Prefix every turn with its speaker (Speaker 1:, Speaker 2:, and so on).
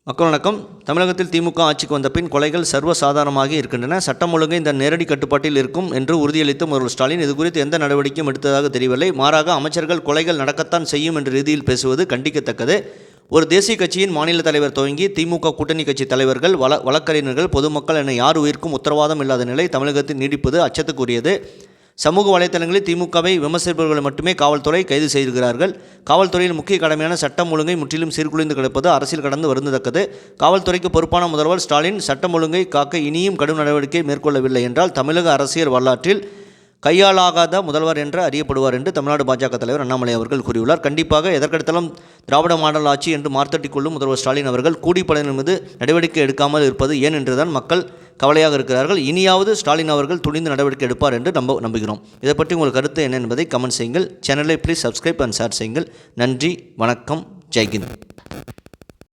Speaker 1: மக்கள் வணக்கம். தமிழகத்தில் திமுக ஆட்சிக்கு வந்த பின் கொலைகள் சர்வசாதாரணமாக இருக்கின்றன. சட்டம் ஒழுங்கு இந்த நேரடி கட்டுப்பாட்டில் இருக்கும் என்று உறுதியளித்த முதல்வர் ஸ்டாலின் இதுகுறித்து எந்த நடவடிக்கையும் எடுத்ததாக தெரியவில்லை. மாறாக அமைச்சர்கள் கொலைகள் நடக்கத்தான் செய்யும் என்ற ரீதியில் பேசுவது கண்டிக்கத்தக்கது. ஒரு தேசிய கட்சியின் மாநில தலைவர் துவங்கி திமுக கூட்டணி கட்சி தலைவர்கள், வழக்கறிஞர்கள், பொதுமக்கள் என யார் உயிர்க்கும் உத்தரவாதம் இல்லாத நிலை தமிழகத்தில் நீடிப்பது அச்சத்துக்குரியது. சமூக வலைதளங்களில் திமுகவை விமர்சிப்பவர்களை மட்டுமே காவல்துறை கைது செய்கிறார்கள். காவல்துறையின் முக்கிய கடமையான சட்டம் ஒழுங்கை முற்றிலும் சீர்குலைந்து கிடப்பது அரசியல் கடந்து வருந்தத்தக்கது. காவல்துறைக்கு பொறுப்பான முதல்வர் ஸ்டாலின் சட்டம் ஒழுங்கை காக்க இனியும் கடும் நடவடிக்கை மேற்கொள்ளவில்லை என்றால் தமிழக அரசியல் வரலாற்றில் கையாளாகாத முதல்வர் என்று அறியப்படுவார் என்று தமிழ்நாடு பாஜக தலைவர் அண்ணாமலை அவர்கள் கூறியுள்ளார். கண்டிப்பாக எதற்கெடுத்தாலும் திராவிட மாடல் ஆட்சி என்று மார்த்தட்டிக் கொள்ளும் முதல்வர் ஸ்டாலின் அவர்கள் கூலிப்படையினர் மீது நடவடிக்கை எடுக்காமல் இருப்பது ஏன் என்றுதான் மக்கள் கவலையாக இருக்கிறார்கள். இனியாவது ஸ்டாலின் அவர்கள் துணிந்து நடவடிக்கை எடுப்பார் என்று நம்புகிறோம். இதை பற்றி உங்கள் கருத்து என்ன என்பதை கமெண்ட் செய்யுங்கள். சேனலை ப்ளீஸ் சப்ஸ்கிரைப் அண்ட் ஷேர் செய்யுங்கள். நன்றி, வணக்கம், ஜெய்ஹிந்த்.